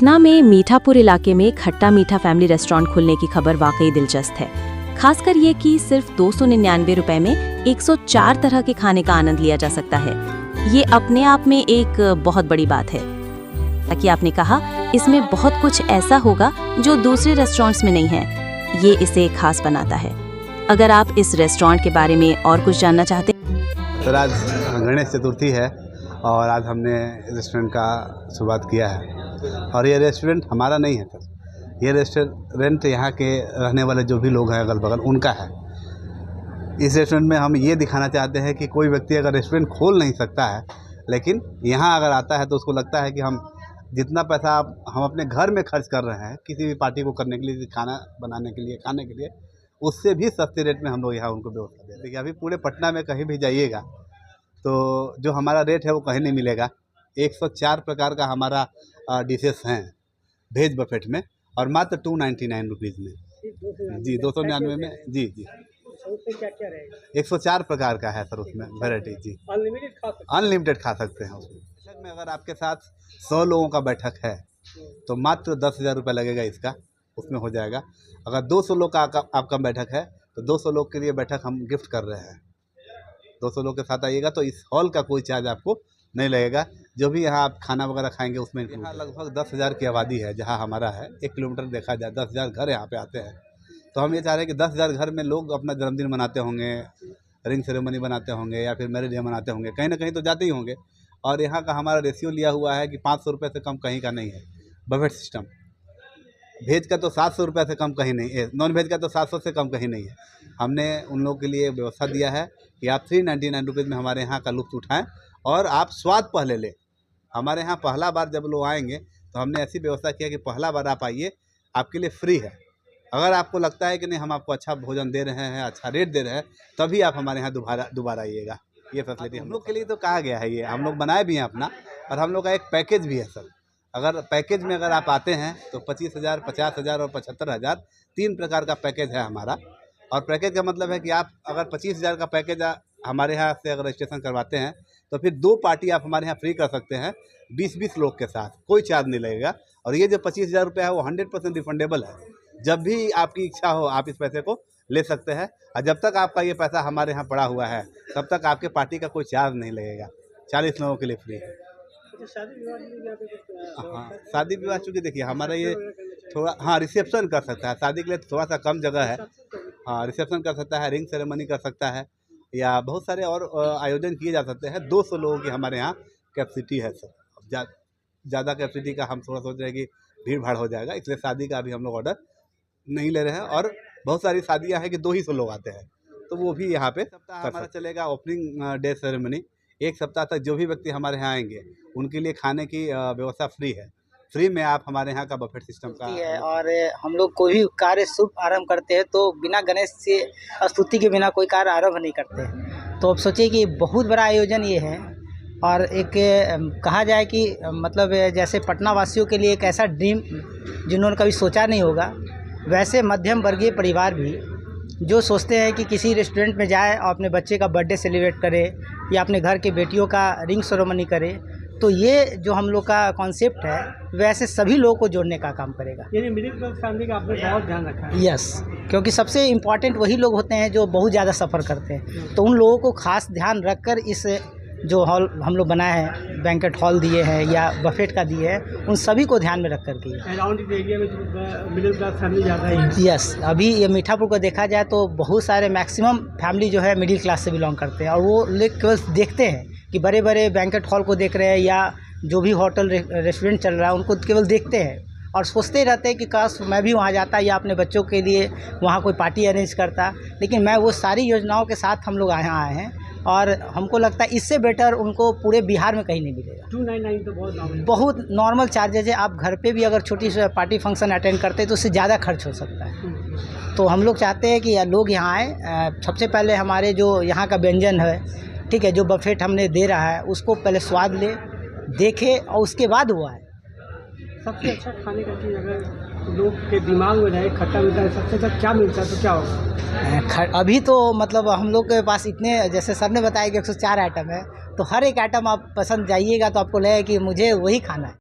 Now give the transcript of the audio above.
पटना में मीठापुर इलाके में खट्टा मीठा फैमिली रेस्टोरेंट खुलने की खबर वाकई दिलचस्प है। खासकर ये कि सिर्फ 299 रुपए में 104 तरह के खाने का आनंद लिया जा सकता है। ये अपने आप में एक बहुत बड़ी बात है। ताकि आपने कहा, इसमें बहुत कुछ ऐसा होगा जो दूसरे रेस्टोरेंट्स में नहीं है। ये इसे खास बनाता है। अगर आप इस रेस्टोरेंट के बारे में और कुछ जानना चाहते हैं। सर, आज गणेश चतुर्थी है और आज हमने रेस्टोरेंट का शुरुआत किया है। और ये रेस्टोरेंट हमारा नहीं है सर, ये रेस्टोरेंट यहाँ के रहने वाले जो भी लोग हैं अगल बगल उनका है। इस रेस्टोरेंट में हम ये दिखाना चाहते हैं कि कोई व्यक्ति अगर रेस्टोरेंट खोल नहीं सकता है, लेकिन यहाँ अगर आता है तो उसको लगता है कि हम जितना पैसा हम अपने घर में खर्च कर रहे हैं किसी भी पार्टी को करने के लिए, खाना बनाने के लिए, खाने के लिए, उससे भी सस्ते रेट में हम लोग यहाँ उनको व्यवस्था दे रहे हैं। अभी पूरे पटना में कहीं भी जाइएगा तो जो हमारा रेट है वो कहीं नहीं मिलेगा। 104 प्रकार का हमारा डिशेस हैं वेज बफेट में और मात्र 299 रुपीज़ में। जी, 299 में। जी जी, क्या क्या रहेगा? 104 प्रकार का है सर उसमें वैरायटी। जी, अनलिमिटेड खा सकते हैं उसमें। बैठक में अगर आपके साथ 100 लोगों का बैठक है तो मात्र 10,000 रुपये लगेगा इसका, उसमें हो जाएगा। अगर 200 लोग का आपका बैठक है तो 200 लोग के लिए बैठक हम गिफ्ट कर रहे हैं। 200 लोग के साथ आइएगा तो इस हॉल का कोई चार्ज आपको नहीं लगेगा। जो भी यहाँ आप खाना वगैरह खाएंगे उसमें यहाँ लगभग 10,000 की आबादी है जहाँ हमारा है। 1 किलोमीटर देखा जाए 10,000 घर यहाँ पे आते हैं। तो हम ये चाह रहे हैं कि 10,000 घर में लोग अपना जन्मदिन मनाते होंगे, रिंग सेरेमनी बनाते होंगे या फिर मैरिज डे मनाते होंगे, कहीं ना कहीं तो जाते ही होंगे। और यहाँ का हमारा रेशियो लिया हुआ है कि 500 रुपये से कम कहीं का नहीं है बफेट सिस्टम। वेज का तो 700 रुपये से कम कहीं नहीं है, नॉन वेज का तो 700 से कम कहीं नहीं है। हमने उन लोगों के लिए व्यवस्था दिया है कि आप 399 रुपीज़ में हमारे यहाँ का लुत्फ़ उठाएं और आप स्वाद पहले लें। हमारे यहाँ पहला बार जब लोग आएंगे तो हमने ऐसी व्यवस्था किया कि पहला बार आप आइए, आपके लिए फ्री है। अगर आपको लगता है कि नहीं हम आपको अच्छा भोजन दे रहे हैं, अच्छा रेट दे रहे हैं, तभी आप हमारे यहाँ दोबारा आइएगा। ये फैसिलिटी हम लोग के लिए तो कहा गया है, ये हम लोग बनाए भी हैं अपना। और हम लोग का एक पैकेज भी है सर। अगर पैकेज में अगर आप आते हैं तो 25,000, 50,000 और 75,000 3 प्रकार का पैकेज है हमारा। और पैकेज का मतलब है कि आप अगर 25,000 का पैकेज हमारे यहाँ से अगर रजिस्ट्रेशन करवाते हैं तो फिर 2 पार्टी आप हमारे यहाँ फ्री कर सकते हैं 20-20 लोग के साथ, कोई चार्ज नहीं लगेगा। और ये जो 25,000 रुपये है वो 100% रिफंडेबल है। जब भी आपकी इच्छा हो आप इस पैसे को ले सकते हैं। और जब तक आपका ये पैसा हमारे यहाँ पड़ा हुआ है तब तक आपके पार्टी का कोई चार्ज नहीं लगेगा। 40 लोगों के लिए फ्री है। हाँ, शादी विवाह चूँकि देखिए हमारा ये थोड़ा, हाँ, रिसेप्शन कर सकता है। शादी के लिए थोड़ा सा कम जगह है। हाँ, रिसेप्शन कर सकता है, रिंग सेरेमनी कर सकता है, या बहुत सारे और आयोजन किए जा सकते हैं। 200 लोगों की हमारे यहाँ कैपेसिटी है सर। ज़्यादा कैपेसिटी का हम थोड़ा सोच रहे हैं कि भीड़ भाड़ हो जाएगा, इसलिए शादी का अभी हम लोग ऑर्डर नहीं ले रहे हैं। और बहुत सारी शादियाँ हैं कि 200 लोग आते हैं, तो वो भी यहाँ पे सप्ताह हमारा चलेगा। ओपनिंग डे सेरेमनी 1 सप्ताह तक जो भी व्यक्ति हमारे यहाँ आएंगे उनके लिए खाने की व्यवस्था फ्री है। फ्री में आप हमारे यहाँ का बफेट सिस्टम का है। और हम लोग कोई भी कार्य शुभ आरंभ करते हैं तो बिना गणेश से स्तुति के बिना कोई कार्य आरंभ नहीं करते। तो अब सोचिए कि बहुत बड़ा आयोजन ये है। और एक कहा जाए कि मतलब जैसे पटना वासियों के लिए एक ऐसा ड्रीम जिन्होंने कभी सोचा नहीं होगा, वैसे मध्यम वर्गीय परिवार भी जो सोचते हैं कि किसी रेस्टोरेंट में जाए और अपने बच्चे का बर्थडे सेलिब्रेट करे या अपने घर के बेटियों का रिंग सेरेमनी करे, तो ये जो हम लोग का कॉन्सेप्ट है वैसे सभी लोगों को जोड़ने का काम करेगा। यानी मिडिल क्लास फैमिली का आपने बहुत ध्यान रखा है। यस, क्योंकि सबसे इम्पॉर्टेंट वही लोग होते हैं जो बहुत ज़्यादा सफ़र करते हैं। तो उन लोगों को खास ध्यान रखकर इस जो हॉल हम लोग बनाए हैं, बैंकेट हॉल दिए हैं या बफेट का दिए हैं, उन सभी को ध्यान में रख कर के। अराउंड इस एरिया में मिडिल क्लास फैमिली ज़्यादा है। यस, अभी ये मीठापुर को देखा जाए तो बहुत सारे मैक्सिमम फैमिली जो है मिडिल क्लास से बिलोंग करते हैं। और वो लोग केवल देखते हैं कि बड़े बड़े बैंकेट हॉल को देख रहे हैं या जो भी होटल रेस्टोरेंट चल रहा है उनको केवल देखते हैं और सोचते रहते हैं कि काश मैं भी वहाँ जाता या अपने बच्चों के लिए वहाँ कोई पार्टी अरेंज करता। लेकिन मैं वो सारी योजनाओं के साथ हम लोग यहाँ आए हैं और हमको लगता है इससे बेटर उनको पूरे बिहार में कहीं नहीं मिलेगा। 299 तो बहुत नॉर्मल चार्जेज है। आप घर पे भी अगर छोटी सी पार्टी फंक्शन अटेंड करते हैं तो उससे ज़्यादा खर्च हो सकता है। तो हम लोग चाहते हैं कि लोग यहाँ आएँ। सबसे पहले हमारे जो यहाँ का व्यंजन है, ठीक है, जो बफेट हमने दे रहा है उसको पहले स्वाद ले, देखे और उसके बाद हुआ है। सबसे अच्छा खाने का चीज़ अगर लोग के दिमाग में रहे, खट्टा मीठा सबसे अच्छा क्या मिलता है तो क्या होगा? अभी तो मतलब हम लोग के पास इतने, जैसे सर ने बताया कि 104 आइटम है, तो हर एक आइटम आप पसंद जाइएगा तो आपको लगेगा कि मुझे वही खाना है।